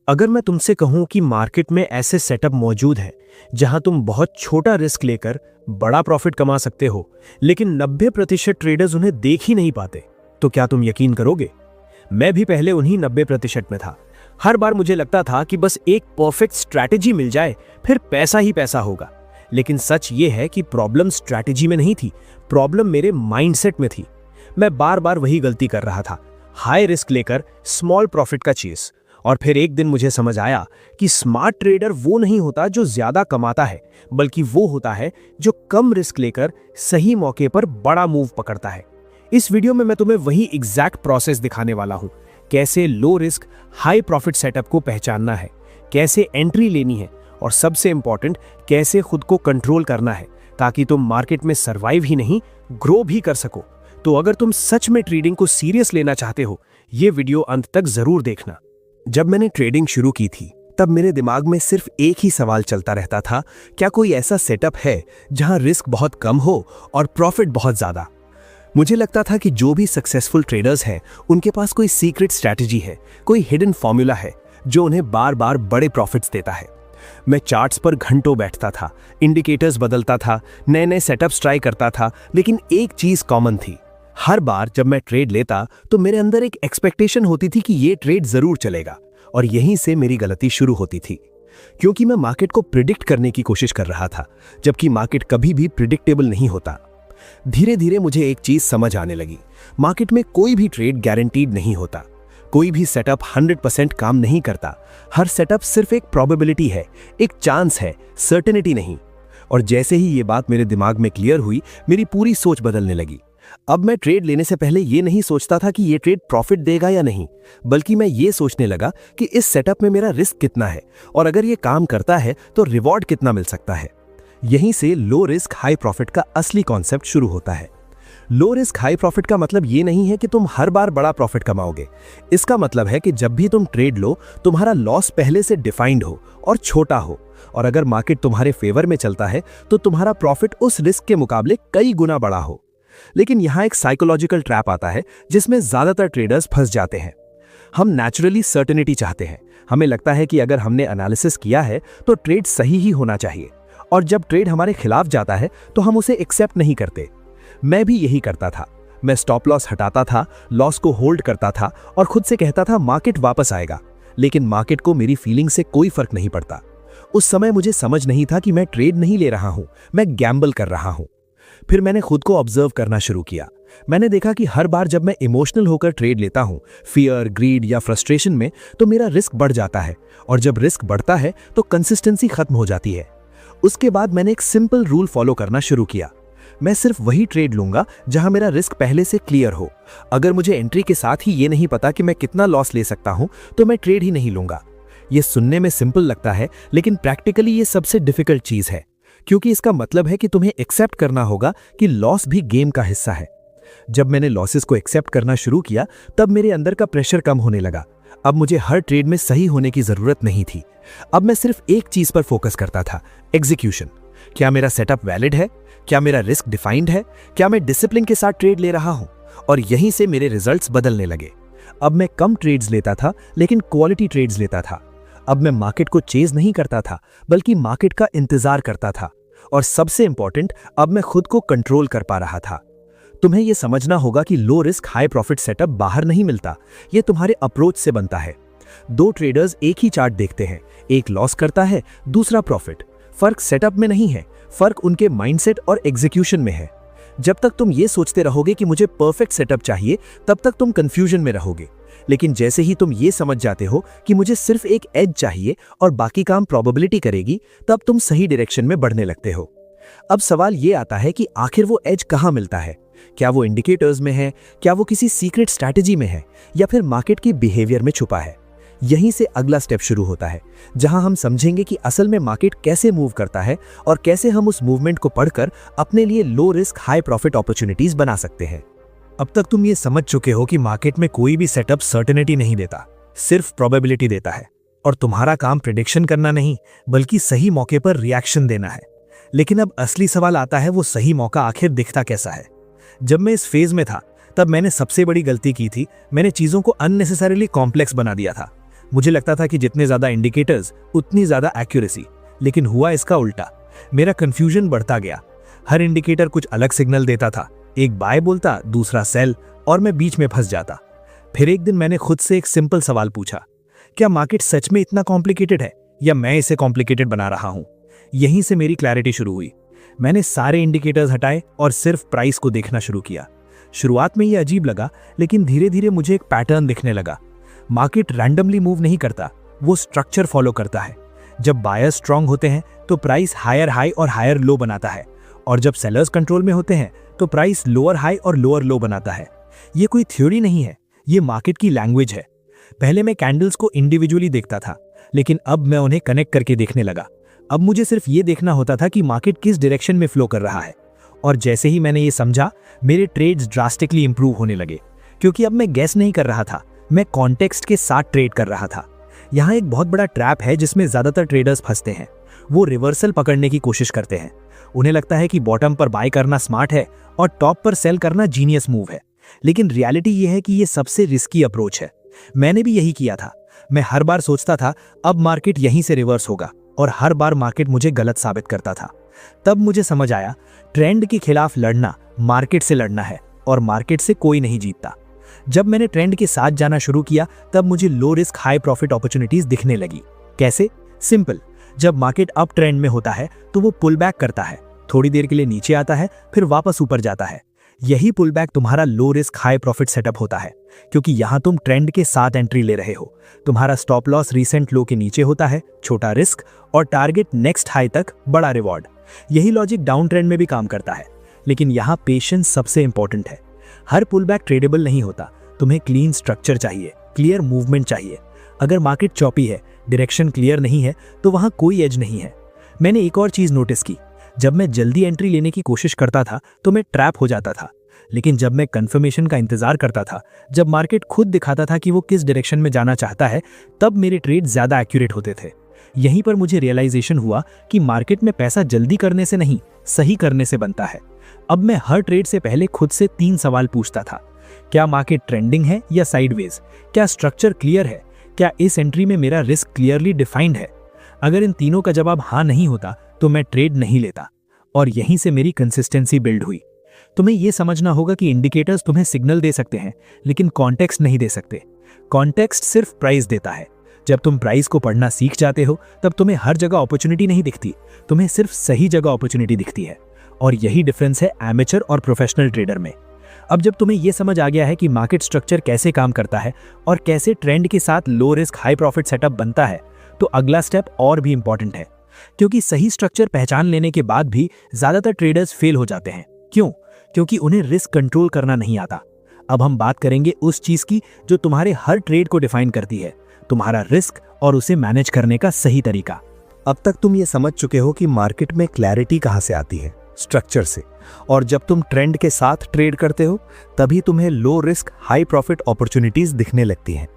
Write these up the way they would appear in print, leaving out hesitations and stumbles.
अगर मैं तुमसे कहूं कि मार्केट में ऐसे सेटअप मौजूद हैं जहां तुम बहुत छोटा रिस्क लेकर बड़ा प्रॉफिट कमा सकते हो, लेकिन 90% ट्रेडर्स उन्हें देख ही नहीं पाते, तो क्या तुम यकीन करोगे? मैं भी पहले उन्हीं 90% में था। हर बार मुझे लगता था कि बस एक परफेक्ट स्ट्रैटेजी मिल जाए फिर पैसा ही पैसा होगा। लेकिन सच ये है कि प्रॉब्लम स्ट्रैटेजी में नहीं थी, प्रॉब्लम मेरे माइंडसेट में थी। मैं बार बार वही गलती कर रहा था, हाई रिस्क लेकर स्मॉल प्रॉफिट का चेस। और फिर एक दिन मुझे समझ आया कि स्मार्ट ट्रेडर वो नहीं होता जो ज्यादा कमाता है, बल्कि वो होता है जो कम रिस्क लेकर सही मौके पर बड़ा मूव पकड़ता है। इस वीडियो में मैं तुम्हें वही एग्जैक्ट प्रोसेस दिखाने वाला हूं, कैसे low risk high profit setup को पहचानना है, कैसे एंट्री लेनी है और सबसे इंपॉर्टेंट कैसे खुद को कंट्रोल करना है ताकि तुम मार्केट में सर्वाइव ही नहीं ग्रो भी कर सको। तो अगर तुम सच में ट्रेडिंग को सीरियस लेना चाहते हो, ये वीडियो अंत तक जरूर देखना। जब मैंने ट्रेडिंग शुरू की थी तब मेरे दिमाग में सिर्फ एक ही सवाल चलता रहता था, क्या कोई ऐसा सेटअप है जहां रिस्क बहुत कम हो और प्रॉफिट बहुत ज्यादा। मुझे लगता था कि जो भी सक्सेसफुल ट्रेडर्स हैं उनके पास कोई सीक्रेट स्ट्रैटेजी है, कोई हिडन फॉर्मूला है जो उन्हें बार बार बड़े प्रॉफिट्स देता है। मैं चार्ट्स पर घंटों बैठता था, इंडिकेटर्स बदलता था, नए नए सेटअप्स ट्राई करता था, लेकिन एक चीज कॉमन थी। हर बार जब मैं ट्रेड लेता तो मेरे अंदर एक एक्सपेक्टेशन होती थी कि ये ट्रेड जरूर चलेगा, और यहीं से मेरी गलती शुरू होती थी। क्योंकि मैं मार्केट को प्रिडिक्ट करने की कोशिश कर रहा था, जबकि मार्केट कभी भी प्रिडिक्टेबल नहीं होता। धीरे धीरे मुझे एक चीज समझ आने लगी, मार्केट में कोई भी ट्रेड गारंटीड नहीं होता, कोई भी सेटअप 100% काम नहीं करता। हर सेटअप सिर्फ एक प्रोबेबिलिटी है, एक चांस है, सर्टेनिटी नहीं। और जैसे ही ये बात मेरे दिमाग में क्लियर हुई, मेरी पूरी सोच बदलने लगी। अब मैं ट्रेड लेने से पहले ये नहीं सोचता था कि ये ट्रेड प्रॉफिट देगा या नहीं, बल्कि मैं ये सोचने लगा कि इस सेटअप में मेरा रिस्क कितना है और अगर ये काम करता है तो रिवॉर्ड कितना मिल सकता है। यहीं से लो रिस्क हाई प्रॉफिट का असली कॉन्सेप्ट शुरू होता है। लो रिस्क हाई प्रॉफिट का मतलब ये नहीं है कि तुम हर बार बड़ा प्रॉफिट कमाओगे। इसका मतलब है कि जब भी तुम ट्रेड लो, तुम्हारा लॉस पहले से डिफाइंड हो और छोटा हो, और अगर मार्केट तुम्हारे फेवर में चलता है तो तुम्हारा प्रॉफिट उस रिस्क के मुकाबले कई गुना बड़ा हो। लेकिन यहां एक साइकोलॉजिकल ट्रैप आता है जिसमें ज्यादातर ट्रेडर्स फंस जाते हैं। हम नेचुरली सर्टेनिटी चाहते हैं। हमें लगता है कि अगर हमने एनालिसिस किया है तो ट्रेड सही ही होना चाहिए, और जब ट्रेड हमारे खिलाफ जाता है तो हम उसे एक्सेप्ट नहीं करते। मैं भी यही करता था। मैं स्टॉप लॉस हटाता था, लॉस को होल्ड करता था और खुद से कहता था मार्केट वापस आएगा। लेकिन मार्केट को मेरी फीलिंग से कोई फर्क नहीं पड़ता। उस समय मुझे समझ नहीं था कि मैं ट्रेड नहीं ले रहा हूं, मैं गैम्बल कर रहा हूं। फिर मैंने खुद को ऑब्जर्व करना शुरू किया। मैंने देखा कि हर बार जब मैं इमोशनल होकर ट्रेड लेता हूं, फियर, ग्रीड या फ्रस्ट्रेशन में, तो मेरा रिस्क बढ़ जाता है, और जब रिस्क बढ़ता है तो कंसिस्टेंसी खत्म हो जाती है। उसके बाद मैंने एक सिंपल रूल फॉलो करना शुरू किया। मैं सिर्फ वही ट्रेड लूंगा जहां मेरा रिस्क पहले से क्लियर हो। अगर मुझे एंट्री के साथ ही ये नहीं पता कि मैं कितना लॉस ले सकता हूं, तो मैं ट्रेड ही नहीं लूंगा। ये सुनने में सिंपल लगता है, लेकिन प्रैक्टिकली ये सबसे डिफिकल्ट चीज है, क्योंकि इसका मतलब है कि तुम्हें एक्सेप्ट करना होगा कि लॉस भी गेम का हिस्सा है। जब मैंने लॉसेस को एक्सेप्ट करना शुरू किया, तब मेरे अंदर का प्रेशर कम होने लगा। अब मुझे हर ट्रेड में सही होने की जरूरत नहीं थी। अब मैं सिर्फ एक चीज पर फोकस करता था, एग्जीक्यूशन। क्या मेरा सेटअप वैलिड है? क्या मेरा रिस्क डिफाइंड है? क्या मैं डिसिप्लिन के साथ ट्रेड ले रहा हूं? और यहीं से मेरे रिजल्ट्स बदलने लगे। अब मैं कम ट्रेड्स लेता था, लेकिन क्वालिटी ट्रेड्स लेता था। अब मैं मार्केट को चेज नहीं करता था, बल्कि मार्केट का इंतजार करता था। और सबसे इंपॉर्टेंट, अब मैं खुद को कंट्रोल कर पा रहा था। तुम्हें यह समझना होगा कि low risk high profit setup बाहर नहीं मिलता, यह तुम्हारे अप्रोच से बनता है। दो ट्रेडर्स एक ही चार्ट देखते हैं, एक लॉस करता है, दूसरा प्रॉफिट। फर्क सेटअप में नहीं है, फर्क उनके माइंडसेट और एग्जीक्यूशन में है। जब तक तुम ये सोचते रहोगे कि मुझे परफेक्ट सेटअप चाहिए, तब तक तुम कंफ्यूजन में रहोगे। लेकिन जैसे ही तुम ये समझ जाते हो कि मुझे सिर्फ एक एज चाहिए और बाकी काम प्रोबेबिलिटी करेगी, तब तुम सही डायरेक्शन में बढ़ने लगते हो। अब सवाल ये आता है कि आखिर वो एज कहाँ मिलता है? क्या वो इंडिकेटर्स में है? क्या वो किसी सीक्रेट स्ट्रैटेजी में है? या फिर मार्केट की बिहेवियर में छुपा है? यहीं से अगला स्टेप शुरू होता है, जहां हम समझेंगे कि असल में मार्केट कैसे मूव करता है और कैसे हम उस मूवमेंट को पढ़कर अपने लिए low risk high profit opportunities बना सकते हैं। अब तक तुम ये समझ चुके हो कि मार्केट में कोई भी सेटअप सर्टेनिटी नहीं देता, सिर्फ प्रोबेबिलिटी देता है, और तुम्हारा काम प्रेडिक्शन करना नहीं, बल्कि सही मौके पर रिएक्शन देना है। लेकिन अब असली सवाल आता है, वो सही मौका आखिर दिखता कैसा है? जब मैं इस फेज में था, तब मैंने सबसे बड़ी गलती की थी, मैंने चीजों को अननेसेसरीली कॉम्प्लेक्स बना दिया था। मुझे लगता था कि जितने ज़्यादा इंडिकेटर्स उतनी ज़्यादा एक्यूरेसी, लेकिन हुआ इसका उल्टा। मेरा कंफ्यूजन बढ़ता गया। हर इंडिकेटर कुछ अलग सिग्नल देता था, एक बाय बोलता, दूसरा सेल, और मैं बीच में फंस जाता। फिर एक दिन मैंने खुद से एक सिंपल सवाल पूछा, क्या मार्केट सच में इतना कॉम्प्लिकेटेड है या मैं इसे कॉम्प्लिकेटेड बना रहा हूं? यहीं से मेरी क्लैरिटी शुरू हुई। मैंने सारे इंडिकेटर्स हटाए और सिर्फ प्राइस को देखना शुरू किया। शुरुआत में ये अजीब लगा, लेकिन धीरे धीरे मुझे एक पैटर्न दिखने लगा। मार्केट रैंडमली मूव नहीं करता, वो स्ट्रक्चर फॉलो करता है। जब बायर्स स्ट्रांग होते हैं तो प्राइस हायर हाई और हायर लो बनाता है, और जब सेलर्स कंट्रोल में होते हैं तो प्राइस लोअर हाई और लोअर लो बनाता है। ये कोई थ्योरी नहीं है, ये मार्केट की लैंग्वेज है। पहले मैं कैंडल्स को इंडिविजुअली देखता था, लेकिन अब मैं उन्हें कनेक्ट करके देखने लगा। अब मुझे सिर्फ ये देखना होता था कि मार्केट किस डायरेक्शन में फ्लो कर रहा है। और जैसे ही मैंने ये समझा, मेरे ट्रेड्स ड्रास्टिकली इंप्रूव होने लगे, क्योंकि अब मैं गैस नहीं कर रहा था, मैं कॉन्टेक्स्ट के साथ ट्रेड कर रहा था। यहाँ एक बहुत बड़ा ट्रैप है जिसमें ज्यादातर ट्रेडर्स फंसते हैं। वो रिवर्सल पकड़ने की कोशिश करते हैं। उन्हें लगता है कि बॉटम पर बाय करना स्मार्ट है और टॉप पर सेल करना जीनियस मूव है, लेकिन रियलिटी ये है कि ये सबसे रिस्की अप्रोच है। मैंने भी यही किया था। मैं हर बार सोचता था अब मार्केट यहीं से रिवर्स होगा, और हर बार मार्केट मुझे गलत साबित करता था। तब मुझे समझ आया, ट्रेंड के खिलाफ लड़ना मार्केट से लड़ना है, और मार्केट से कोई नहीं जीतता। जब मैंने ट्रेंड के साथ जाना शुरू किया, तब मुझे low risk high profit opportunities दिखने लगी। कैसे? सिंपल। जब मार्केट अप ट्रेंड में होता है तो वो पुल बैक करता है, थोड़ी देर के लिए नीचे आता है, फिर वापस ऊपर जाता है। यही पुल बैक तुम्हारा low risk high profit setup होता है, क्योंकि यहां तुम ट्रेंड के साथ एंट्री ले रहे हो। तुम्हारा स्टॉप लॉस रीसेंट लो के नीचे होता है, छोटा रिस्क, और टारगेट नेक्स्ट हाई तक, बड़ा रिवॉर्ड। यही लॉजिक डाउन ट्रेंड में भी काम करता है, लेकिन यहाँ पेशेंस सबसे इंपॉर्टेंट है। हर पुल बैक ट्रेडेबल नहीं होता। तुम्हें क्लीन स्ट्रक्चर चाहिए, क्लियर मूवमेंट चाहिए। अगर मार्केट चॉपी है, डायरेक्शन क्लियर नहीं है, तो वहां कोई एज नहीं है। मैंने एक और चीज नोटिस की, जब मैं जल्दी एंट्री लेने की कोशिश करता था तो मैं ट्रैप हो जाता था, लेकिन जब मैं कंफर्मेशन का इंतजार करता था, जब मार्केट खुद दिखाता था कि वो किस डायरेक्शन में जाना चाहता है, तब मेरे ट्रेड ज्यादा एक्यूरेट होते थे। यहीं पर मुझे रियलाइजेशन हुआ कि मार्केट में पैसा जल्दी करने से नहीं, सही करने से बनता है। अब मैं हर ट्रेड से पहले खुद से 3 सवाल पूछता था। क्या मार्केट ट्रेंडिंग है या साइडवेज? क्या स्ट्रक्चर क्लियर है? क्या इस एंट्री में मेरा रिस्क क्लियरली डिफाइंड है? अगर इन तीनों का जवाब हाँ नहीं होता तो मैं ट्रेड नहीं लेता, और यहीं से मेरी कंसिस्टेंसी बिल्ड हुई। तुम्हें यह समझना होगा कि इंडिकेटर्स तुम्हें सिग्नल दे सकते हैं, लेकिन कॉन्टेक्स्ट नहीं दे सकते। कॉन्टेक्स्ट सिर्फ प्राइस देता है। जब तुम प्राइस को पढ़ना सीख जाते हो, तब तुम्हें हर जगह अपॉर्चुनिटी नहीं दिखती, तुम्हें सिर्फ सही जगह अपॉर्चुनिटी दिखती है। और यही डिफरेंस है एमेचर और प्रोफेशनल ट्रेडर में। अब जब तुम्हें यह समझ आ गया है कि मार्केट स्ट्रक्चर कैसे काम करता है और कैसे ट्रेंड के साथ low risk high profit setup बनता है, तो अगला स्टेप और भी इंपॉर्टेंट है, क्योंकि सही स्ट्रक्चर पहचान लेने के बाद भी ज्यादातर ट्रेडर्स फेल हो जाते हैं। क्यों? क्योंकि उन्हें रिस्क कंट्रोल करना नहीं आता। अब हम बात करेंगे उस चीज की जो तुम्हारे हर ट्रेड को डिफाइन करती है, तुम्हारा रिस्क और उसे मैनेज करने का सही तरीका। अब तक तुम ये समझ चुके हो कि मार्केट में क्लैरिटी कहां से आती है, स्ट्रक्चर से, और जब तुम ट्रेंड के साथ ट्रेड करते हो तभी तुम्हें low risk high profit opportunities दिखने लगती हैं।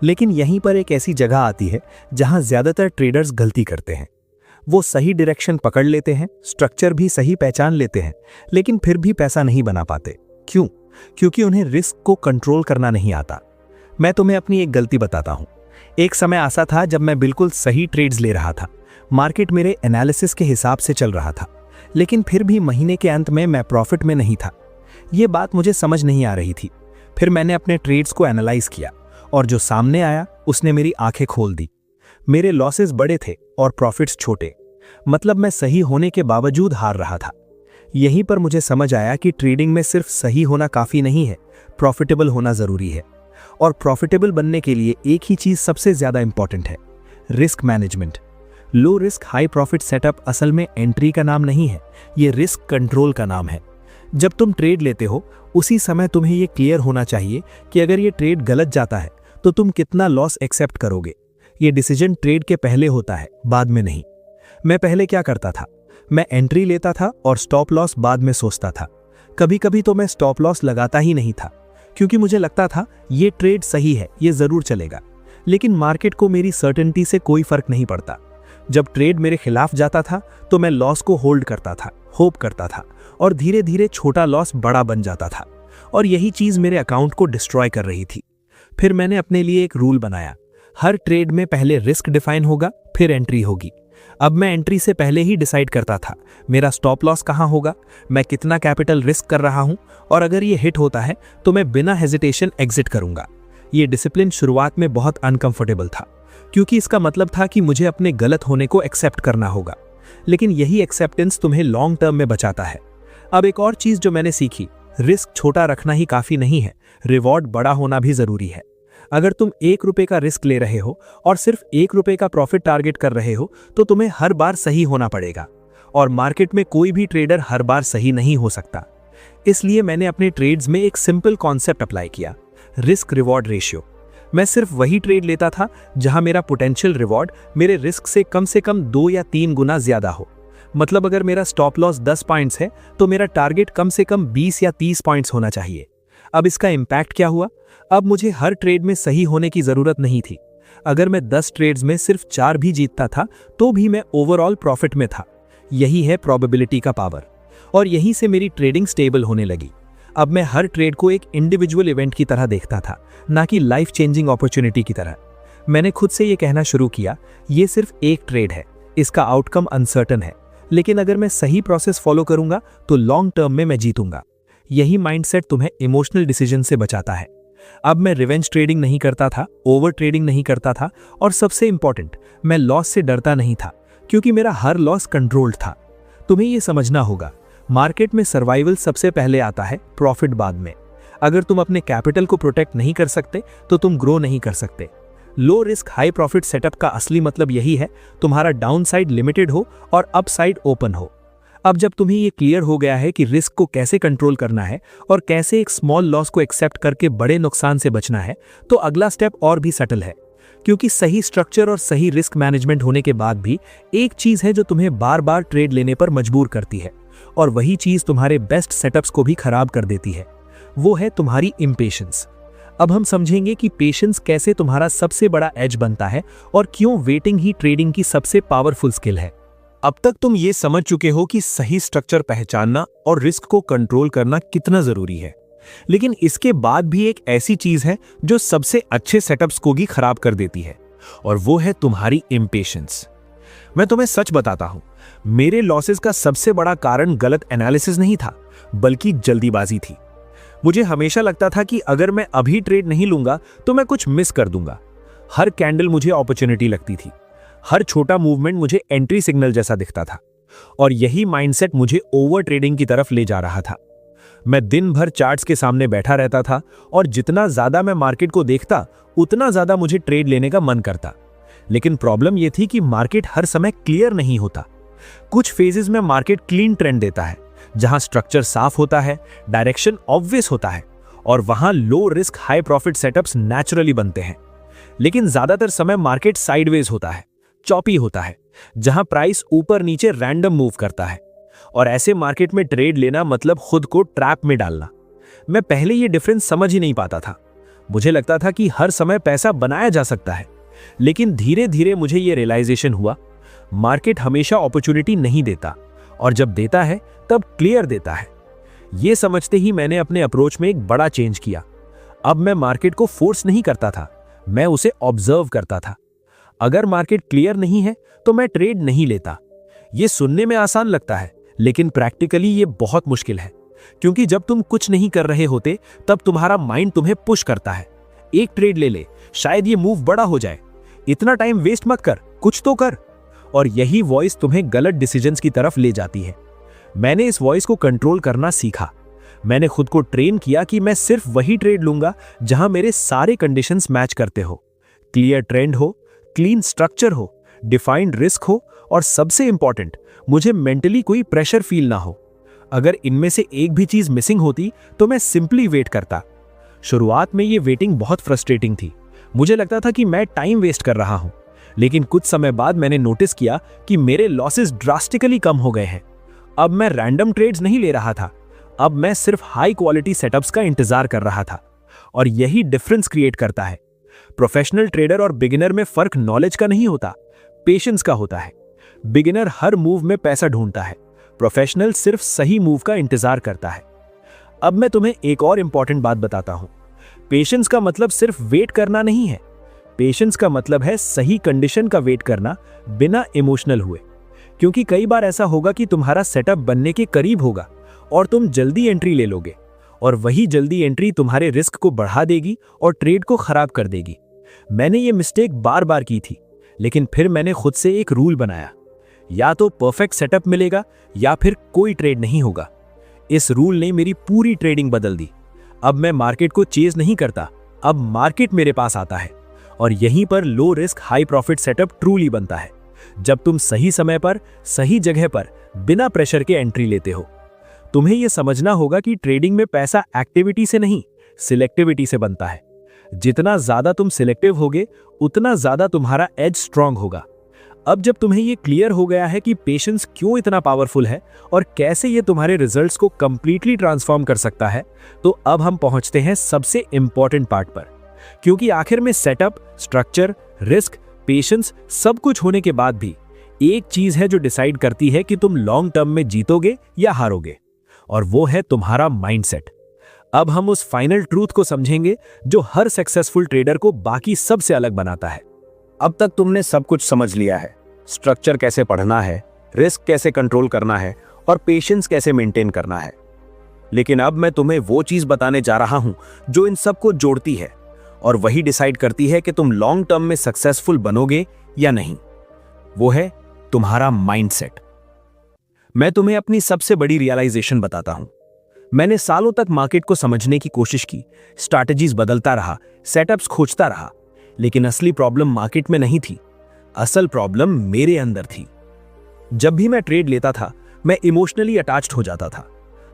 लेकिन यहीं पर एक ऐसी जगह आती है जहां ज्यादातर ट्रेडर्स गलती करते हैं। वो सही डायरेक्शन पकड़ लेते हैं, स्ट्रक्चर भी सही पहचान लेते हैं, लेकिन फिर भी पैसा नहीं बना पाते। क्यों? क्योंकि उन्हें रिस्क को कंट्रोल करना नहीं आता। मैं तुम्हें अपनी एक गलती बताता हूं। एक समय ऐसा था जब मैं बिल्कुल सही ट्रेड्स ले रहा था, मार्केट मेरे एनालिसिस के हिसाब से चल रहा था, लेकिन फिर भी महीने के अंत में मैं प्रॉफिट में नहीं था। ये बात मुझे समझ नहीं आ रही थी। फिर मैंने अपने ट्रेड्स को एनालाइज किया, और जो सामने आया उसने मेरी आंखें खोल दी। मेरे लॉसेस बड़े थे और प्रॉफिट्स छोटे, मतलब मैं सही होने के बावजूद हार रहा था। यहीं पर मुझे समझ आया कि ट्रेडिंग में सिर्फ सही होना काफी नहीं है, प्रॉफिटेबल होना जरूरी है। और प्रॉफिटेबल बनने के लिए एक ही चीज सबसे ज्यादा इंपॉर्टेंट है, risk management. Low risk high profit setup असल में एंट्री का नाम नहीं है, ये रिस्क कंट्रोल का नाम है। जब तुम ट्रेड लेते हो उसी समय तुम्हें यह क्लियर होना चाहिए कि अगर ये ट्रेड गलत जाता है तो तुम कितना लॉस एक्सेप्ट करोगे। ये डिसीजन ट्रेड के पहले होता है, बाद में नहीं। मैं पहले क्या करता था, मैं एंट्री लेता था और स्टॉप लॉस बाद में सोचता था। कभी कभी तो मैं स्टॉप लॉस लगाता ही नहीं था, क्योंकि मुझे लगता था ये ट्रेड सही है, ये जरूर चलेगा। लेकिन मार्केट को मेरी सर्टेनिटी से कोई फर्क नहीं पड़ता। जब ट्रेड मेरे खिलाफ जाता था तो मैं लॉस को होल्ड करता था, होप करता था, और धीरे धीरे छोटा लॉस बड़ा बन जाता था, और यही चीज मेरे अकाउंट को डिस्ट्रॉय कर रही थी। फिर मैंने अपने लिए एक रूल बनाया, हर ट्रेड में पहले रिस्क डिफाइन होगा, फिर एंट्री होगी। अब मैं एंट्री से पहले ही डिसाइड करता था मेरा स्टॉप लॉस कहाँ होगा, मैं कितना कैपिटल रिस्क कर रहा हूँ, और अगर ये हिट होता है तो मैं बिना हेजिटेशन एग्जिट करूंगा। ये डिसिप्लिन शुरुआत में बहुत अनकंफर्टेबल था, क्योंकि इसका मतलब था कि मुझे अपने गलत होने को एक्सेप्ट करना होगा, लेकिन यही एक्सेप्टेंस तुम्हें लॉन्ग टर्म में बचाता है। अब एक और चीज जो मैंने सीखी, रिस्क छोटा रखना ही काफी नहीं है, रिवॉर्ड बड़ा होना भी जरूरी है। अगर तुम 1 रुपए का रिस्क ले रहे हो और सिर्फ 1 रुपए का प्रॉफिट टारगेट कर रहे हो तो तुम्हें हर बार सही होना पड़ेगा, और मार्केट में कोई भी ट्रेडर हर बार सही नहीं हो सकता। इसलिए मैंने अपने ट्रेड्स में एक सिंपल कॉन्सेप्ट अप्लाई किया, रिस्क रिवॉर्ड रेशियो। मैं सिर्फ वही ट्रेड लेता था जहां मेरा पोटेंशियल रिवॉर्ड मेरे रिस्क से कम 2 या 3 गुना ज्यादा हो। मतलब अगर मेरा स्टॉप लॉस 10 पॉइंट्स है तो मेरा टारगेट कम से कम 20 या 30 पॉइंट्स होना चाहिए। अब इसका इम्पैक्ट क्या हुआ? अब मुझे हर ट्रेड में सही होने की जरूरत नहीं थी। अगर मैं 10 ट्रेड्स में सिर्फ 4 भी जीतता था तो भी मैं ओवरऑल प्रॉफिट में था। यही है प्रोबेबिलिटी का पावर, और यहीं से मेरी ट्रेडिंग स्टेबल होने लगी। अब मैं हर ट्रेड को एक इंडिविजुअल इवेंट की तरह देखता था, ना कि लाइफ चेंजिंग अपॉर्चुनिटी की तरह। मैंने खुद से ये कहना शुरू किया, ये सिर्फ एक ट्रेड है, इसका आउटकम अनसर्टन है, लेकिन अगर मैं सही प्रोसेस फॉलो करूंगा तो लॉन्ग टर्म में मैं जीतूंगा। यही माइंडसेट तुम्हें इमोशनल डिसीजन से बचाता है। अब मैं रिवेंज ट्रेडिंग नहीं करता था, ओवर ट्रेडिंग नहीं करता था, और सबसे इंपॉर्टेंट, मैं लॉस से डरता नहीं था, क्योंकि मेरा हर लॉस कंट्रोल्ड था। तुम्हें यह समझना होगा, मार्केट में सर्वाइवल सबसे पहले आता है, प्रॉफिट बाद में। अगर तुम अपने कैपिटल को प्रोटेक्ट नहीं कर सकते तो तुम ग्रो नहीं कर सकते। Low risk high profit setup का असली मतलब यही है, तुम्हारा डाउन साइड लिमिटेड हो और अप साइड ओपन हो। अब जब तुम्हें ये क्लियर हो गया है कि रिस्क को कैसे कंट्रोल करना है और कैसे एक स्मॉल लॉस को एक्सेप्ट करके बड़े नुकसान से बचना है, तो अगला स्टेप और भी सटल है। क्योंकि सही स्ट्रक्चर और सही रिस्क मैनेजमेंट होने के बाद भी एक चीज है जो तुम्हें बार बार ट्रेड लेने पर मजबूर करती है, और वही चीज तुम्हारे बेस्ट सेटअप्स को भी खराब कर देती है। वो है तुम्हारी इम्पेशेंस। अब हम समझेंगे कि पेशेंस कैसे तुम्हारा सबसे बड़ा एज बनता है और क्यों वेटिंग ही ट्रेडिंग की सबसे पावरफुल स्किल है। अब तक तुम ये समझ चुके हो कि सही स्ट्रक्चर पहचानना और रिस्क को कंट्रोल करना कितना जरूरी है, लेकिन इसके बाद भी एक ऐसी चीज है जो सबसे अच्छे सेटअप्स को भी खराब कर देती है, और वो है तुम्हारी इम्पेशेंस। मैं तुम्हें सच बताता हूं, मेरे लॉसेस का सबसे बड़ा कारण गलत एनालिसिस नहीं था, बल्कि जल्दीबाजी थी। मुझे हमेशा लगता था कि अगर मैं अभी ट्रेड नहीं लूंगा तो मैं कुछ मिस कर दूंगा। हर कैंडल मुझे अपॉर्चुनिटी लगती थी, हर छोटा मूवमेंट मुझे एंट्री सिग्नल जैसा दिखता था, और यही माइंडसेट मुझे ओवर ट्रेडिंग की तरफ ले जा रहा था। मैं दिन भर चार्ट्स के सामने बैठा रहता था, और जितना ज्यादा मैं मार्केट को देखता उतना ज्यादा मुझे ट्रेड लेने का मन करता। लेकिन प्रॉब्लम यह थी कि मार्केट हर समय क्लियर नहीं होता। कुछ फेजेस में मार्केट क्लीन ट्रेंड देता है, जहां स्ट्रक्चर साफ होता है, डायरेक्शन ऑब्वियस होता है, और वहां low risk high profit setups naturally बनते हैं। लेकिन ज्यादातर समय मार्केट साइडवेज होता है, चॉपी होता है, जहां प्राइस ऊपर नीचे रैंडम मूव करता है, और ऐसे मार्केट में ट्रेड लेना मतलब खुद को ट्रैप में डालना। मैं पहले ये डिफरेंस समझ ही नहीं पाता था। मुझे लगता था कि हर समय पैसा बनाया जा सकता है, लेकिन धीरे धीरे मुझे ये रियलाइजेशन हुआ, मार्केट हमेशा अपॉर्चुनिटी नहीं देता, और जब देता है तब क्लियर देता है। ये समझते ही मैंने अपने अप्रोच में एक बड़ा चेंज किया। अब मैं मार्केट को फोर्स नहीं करता था, मैं उसे ऑब्जर्व करता था। अगर मार्केट क्लियर नहीं है तो मैं ट्रेड नहीं लेता। ये सुनने में आसान लगता है, लेकिन प्रैक्टिकली ये बहुत मुश्किल है, क्योंकि जब तुम कुछ नहीं कर रहे होते तब तुम्हारा माइंड तुम्हें पुश करता है, एक ट्रेड ले ले, शायद ये मूव बड़ा हो जाए, इतना टाइम वेस्ट मत कर, कुछ तो कर। और यही वॉइस तुम्हें गलत डिसीजंस की तरफ ले जाती है। मैंने इस वॉइस को कंट्रोल करना सीखा। मैंने खुद को ट्रेन किया कि मैं सिर्फ वही ट्रेड लूंगा जहां मेरे सारे कंडीशंस मैच करते हो, क्लियर ट्रेंड हो, क्लीन स्ट्रक्चर हो, डिफाइंड रिस्क हो, और सबसे इंपॉर्टेंट, मुझे मेंटली कोई प्रेशर फील ना हो। अगर इनमें से एक भी चीज मिसिंग होती तो मैं सिंपली वेट करता। शुरुआत में ये वेटिंग बहुत फ्रस्ट्रेटिंग थी। मुझे लगता था कि मैं टाइम वेस्ट कर रहा हूं, लेकिन कुछ समय बाद मैंने नोटिस किया कि मेरे लॉसेस ड्रास्टिकली कम हो गए हैं। अब मैं रैंडम ट्रेड्स नहीं ले रहा था, अब मैं सिर्फ हाई क्वालिटी सेटअप्स का इंतजार कर रहा था, और यही डिफरेंस क्रिएट करता है। प्रोफेशनल ट्रेडर और बिगिनर में फर्क नॉलेज का नहीं होता, पेशेंस का होता है। बिगिनर हर मूव में पैसा ढूंढता है, प्रोफेशनल सिर्फ सही मूव का इंतजार करता है। अब मैं तुम्हें एक और इंपॉर्टेंट बात बताता हूं। पेशेंस का मतलब सिर्फ वेट करना नहीं है। पेशेंस का मतलब है सही कंडीशन का वेट करना बिना इमोशनल हुए, क्योंकि कई बार ऐसा होगा कि तुम्हारा सेटअप बनने के करीब होगा और तुम जल्दी एंट्री ले लोगे, और वही जल्दी एंट्री तुम्हारे रिस्क को बढ़ा देगी और ट्रेड को खराब कर देगी। मैंने ये मिस्टेक बार बार की थी, लेकिन फिर मैंने खुद से एक रूल बनाया, या तो परफेक्ट सेटअप मिलेगा या फिर कोई ट्रेड नहीं होगा। इस रूल ने मेरी पूरी ट्रेडिंग बदल दी। अब मैं मार्केट को चेज नहीं करता, अब मार्केट मेरे पास आता है, और यहीं पर low risk high profit setup truly बनता है, जब तुम सही समय पर सही जगह पर बिना प्रेशर के एंट्री लेते हो। तुम्हें यह समझना होगा कि ट्रेडिंग में पैसा एक्टिविटी से नहीं, सिलेक्टिविटी से बनता है। जितना ज्यादा तुम सिलेक्टिव होगे, उतना ज्यादा तुम्हारा एज स्ट्रांग होगा। अब जब तुम्हें यह क्लियर हो गया है कि पेशेंस क्यों इतना पावरफुल है और कैसे यह तुम्हारे रिजल्ट्स को कंप्लीटली ट्रांसफॉर्म कर सकता है, तो अब हम पहुंचते हैं सबसे इंपॉर्टेंट पार्ट पर। क्योंकि आखिर में सेटअप, स्ट्रक्चर, रिस्क, पेशेंस सब कुछ होने के बाद भी एक चीज है जो डिसाइड करती है कि तुम लॉन्ग टर्म में जीतोगे या हारोगे, और वो है तुम्हारा माइंडसेट। अब हम उस फाइनल ट्रूथ को समझेंगे जो हर सक्सेसफुल ट्रेडर को बाकी सबसे अलग बनाता है। अब तक तुमने सब कुछ समझ लिया है, स्ट्रक्चर कैसे पढ़ना है, रिस्क कैसे कंट्रोल करना है और पेशेंस कैसे मेंटेन करना है। लेकिन अब मैं तुम्हें वो चीज बताने जा रहा हूं जो इन सबको जोड़ती है और वही डिसाइड करती है कि तुम लॉन्ग टर्म में सक्सेसफुल बनोगे या नहीं। वो है तुम्हारा माइंडसेट। मैं तुम्हें अपनी सबसे बड़ी रियलाइजेशन बताता हूं। मैंने सालों तक मार्केट को समझने की कोशिश की, स्ट्रैटेजीज बदलता रहा, सेटअप्स खोजता रहा, लेकिन असली प्रॉब्लम मार्केट में नहीं थी, असल प्रॉब्लम मेरे अंदर थी। जब भी मैं ट्रेड लेता था, मैं इमोशनली अटैच्ड हो जाता था।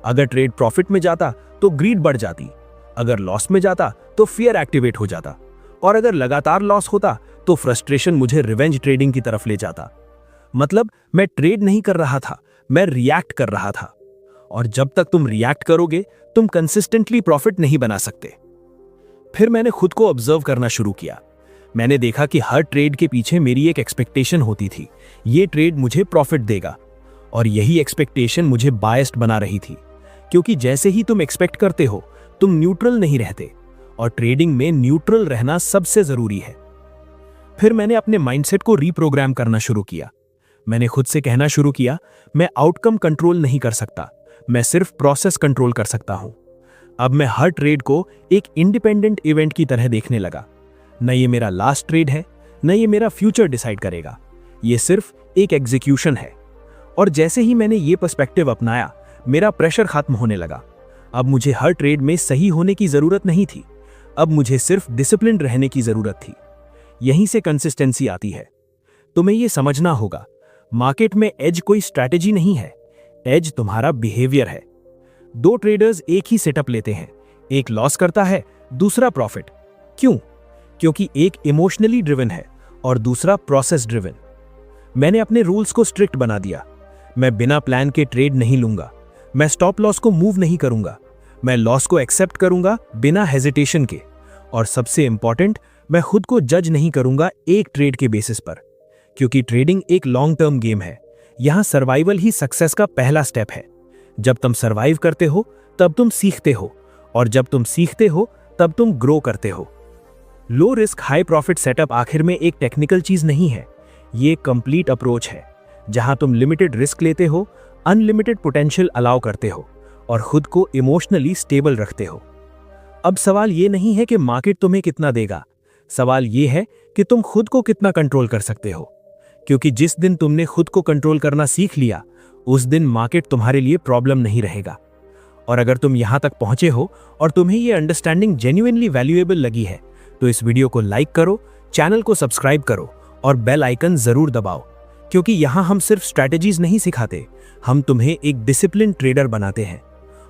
अगर ट्रेड प्रॉफिट में जाता तो ग्रीड बढ़ जाती, अगर लॉस में जाता तो फियर एक्टिवेट हो जाता, और अगर लगातार लॉस होता तो फ्रस्ट्रेशन मुझे रिवेंज ट्रेडिंग की तरफ ले जाता। मतलब मैं ट्रेड नहीं कर रहा था, मैं रिएक्ट कर रहा था, और जब तक तुम रिएक्ट करोगे तुम कंसिस्टेंटली प्रॉफिट नहीं बना सकते। फिर मैंने खुद को ऑब्जर्व करना शुरू किया। मैंने देखा कि हर ट्रेड के पीछे मेरी एक एक्सपेक्टेशन होती थी, ये ट्रेड मुझे प्रॉफिट देगा, और यही एक्सपेक्टेशन मुझे बायस्ड बना रही थी, क्योंकि जैसे ही तुम एक्सपेक्ट करते हो तुम न्यूट्रल नहीं रहते, और ट्रेडिंग में न्यूट्रल रहना सबसे जरूरी है। फिर मैंने अपने माइंडसेट को रीप्रोग्राम करना शुरू किया। मैंने खुद से कहना शुरू किया, मैं आउटकम कंट्रोल नहीं कर सकता, मैं सिर्फ प्रोसेस कंट्रोल कर सकता हूं। अब मैं हर ट्रेड को एक इंडिपेंडेंट इवेंट की तरह देखने लगा। न ये मेरा लास्ट ट्रेड है, न ये मेरा फ्यूचर डिसाइड करेगा, ये सिर्फ एक एग्जीक्यूशन है। और जैसे ही मैंने ये पर्सपेक्टिव अपनाया, मेरा प्रेशर खत्म होने लगा। अब मुझे हर ट्रेड में सही होने की जरूरत नहीं थी, अब मुझे सिर्फ डिसिप्लिन रहने की जरूरत थी। यहीं से कंसिस्टेंसी आती है। तुम्हें यह समझना होगा, मार्केट में एज कोई स्ट्रैटेजी नहीं है, एज तुम्हारा बिहेवियर है। दो ट्रेडर्स एक ही सेटअप लेते हैं, एक लॉस करता है, दूसरा प्रॉफिट। क्यों? क्योंकि एक इमोशनली ड्रिवन है और दूसरा प्रोसेस ड्रिवन। मैंने अपने रूल्स को स्ट्रिक्ट बना दिया। मैं बिना प्लान के ट्रेड नहीं लूंगा, मैं स्टॉप लॉस को मूव नहीं करूंगा, मैं लॉस को एक्सेप्ट करूंगा बिना हेजिटेशन के, और सबसे इंपॉर्टेंट, मैं खुद को जज नहीं करूंगा एक ट्रेड के बेसिस पर, क्योंकि ट्रेडिंग एक लॉन्ग टर्म गेम है। यहां सर्वाइवल ही सक्सेस का पहला स्टेप है। जब तुम सर्वाइव करते हो तब तुम सीखते हो, और जब तुम सीखते हो तब तुम ग्रो करते हो। Low risk high profit setup आखिर में एक टेक्निकल चीज नहीं है, ये कंप्लीट अप्रोच है, जहां तुम लिमिटेड रिस्क लेते हो, अनलिमिटेड पोटेंशियल अलाउ करते हो, और खुद को इमोशनली स्टेबल रखते हो। अब सवाल ये नहीं है कि मार्केट तुम्हें कितना देगा, सवाल ये है कि तुम खुद को कितना कंट्रोल कर सकते हो। क्योंकि जिस दिन तुमने खुद को कंट्रोल करना सीख लिया, उस दिन मार्केट तुम्हारे लिए प्रॉब्लम नहीं रहेगा। और अगर तुम यहां तक पहुंचे हो और तुम्हें यह अंडरस्टैंडिंग जेन्युइनली वैल्यूएबल लगी है, तो इस वीडियो को लाइक करो, चैनल को सब्सक्राइब करो और बेल आइकन जरूर दबाओ, क्योंकि यहां हम सिर्फ स्ट्रैटेजीज नहीं सिखाते, हम तुम्हें एक डिसिप्लिन ट्रेडर बनाते हैं।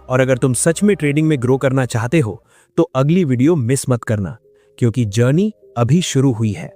और अगर तुम सच में ट्रेडिंग में ग्रो करना चाहते हो, तो अगली वीडियो मिस मत करना, क्योंकि जर्नी अभी शुरू हुई है।